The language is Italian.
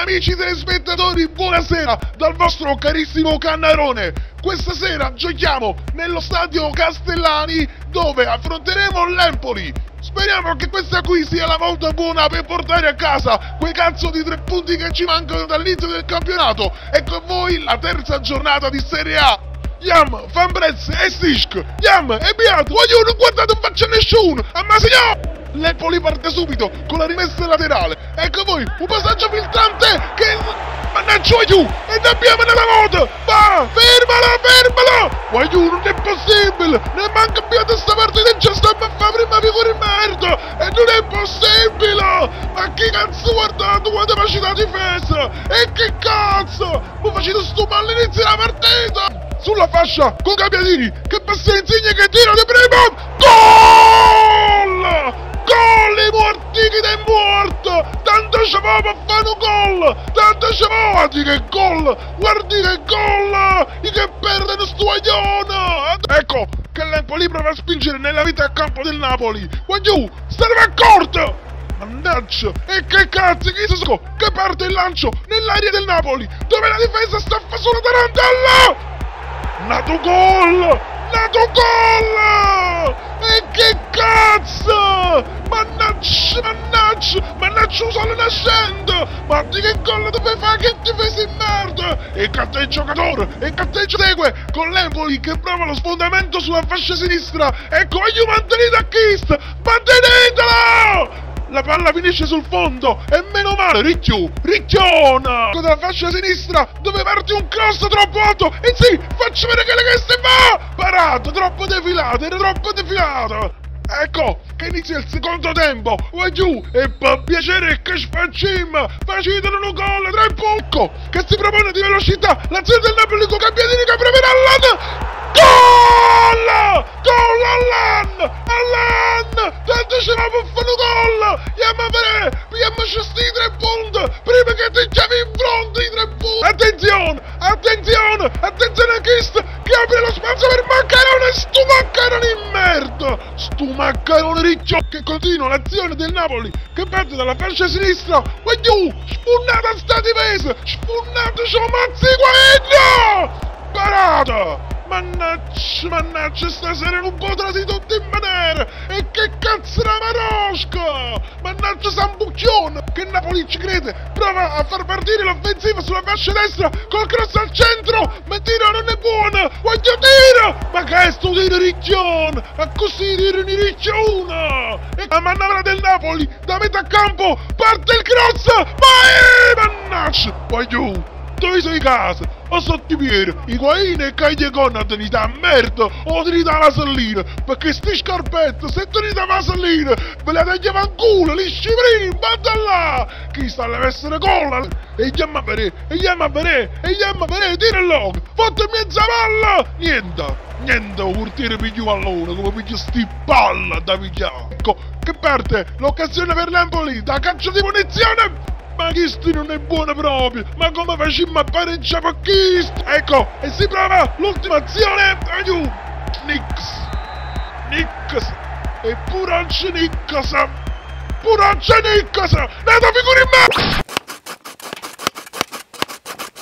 Amici telespettatori, buonasera dal vostro carissimo Cannarone. Questa sera giochiamo nello stadio Castellani, dove affronteremo l'Empoli. Speriamo che questa qui sia la volta buona per portare a casa quei cazzo di 3 punti che ci mancano dall'inizio del campionato. E con voi la terza giornata di Serie A. Yam, Fambrez e Stisch, Yam e Beato, voglio non guardate in faccia a nessuno, ma signor! L'Empoli parte subito con la rimessa laterale. Ecco voi, un passaggio filtrante che... Mannaggia giù! E ne abbiamo nella moto! Va! Fermalo! Voglio, non è possibile! Ne manca più di sta partita e già stiamo a fare prima figura in merda! E non è possibile! Ma che cazzo guardate quanta capacità difesa! E che cazzo! Mi facete sto male all'inizio della partita! Sulla fascia con Gabbiadini che passa Insigne che tira di primo! Gol! Gol! I morti che è morto! Tanto ci va per fare un gol! Tanto ci va! Guardi che gol! Guardi che gol! I che perdono sto aglione! Ecco che l'Empoli prova a spingere nella vita a campo del Napoli! Guagliù! Starvi accorto! Mannaggia! E che cazzo! Che parte il lancio nell'area del Napoli! Dove la difesa staffa solo Tarantella! Nato gol! Nato gol! E che cazzo! Mannaggia solo nascendo! Ma di che gol dove fa che difesa in merda! E catteggio giocatore! E catteggio segue con l'Empoli che prova lo sfondamento sulla fascia sinistra! Ecco, io mantenete a Kist! Mantenetelo! La palla finisce sul fondo e meno male, Ricchiona! Con la fascia sinistra dove parte un cross troppo alto e sì, faccio vedere che si va! Parato, troppo defilato, era troppo defilato! Ecco che inizia il secondo tempo, va giù e fa piacere che facciamo, facitelo un gol, 3 punti che si propone di velocità, l'azione del Napoli con Gabbiadini che proverà all'An! Gol! Gol all'An! Tanto ce la può fare un gol! Andiamo sti 3 punti prima che ti chiami in fronte i 3 punti! Attenzione a Kist che apre lo spazio per Maccarone, sto Maccarone in merda! Sto Maccarone riccio che continua l'azione del Napoli che parte dalla fascia sinistra, va giù, spunnata sta difesa, spunnata c'ho mazzi guarda! Parata! Mannaggia, stasera non potrà di tutti in maniera! E che cazzo la marosca! Mannaggia Sambucchione, che Napoli ci crede! Prova a far partire l'offensiva sulla fascia destra, col cross al centro! Ma tiro non è buono! Voglio tiro! Ma che è sto tiro Ricchione? A così tiro di Ricchione! E la manovra del Napoli, da metà campo, parte il cross! Vai! Mannaggia! Voglio! Dove sei casa? O sotto i piedi, i guaini e cagli con a tenere a merda o tenere la vasellina, perché sti scarpette, se tenete la vasellina, ve la tagliamo in culo, li scivrini, banda là! Chi sta a essere colla? E andiamo a vedere, tira il logo, fate in mezza palla! Niente, un portiere piglio pallone, come piglio sti palla da pigliare! Ecco, che parte l'occasione per l'Empoli, da calcio di punizione! Ma Kist non è buono proprio! Ma come facciamo a pareggiare con Kist? Ecco! E si prova l'ultima azione! Aiuto! Nix! E pure Nickas! Nata figura in me!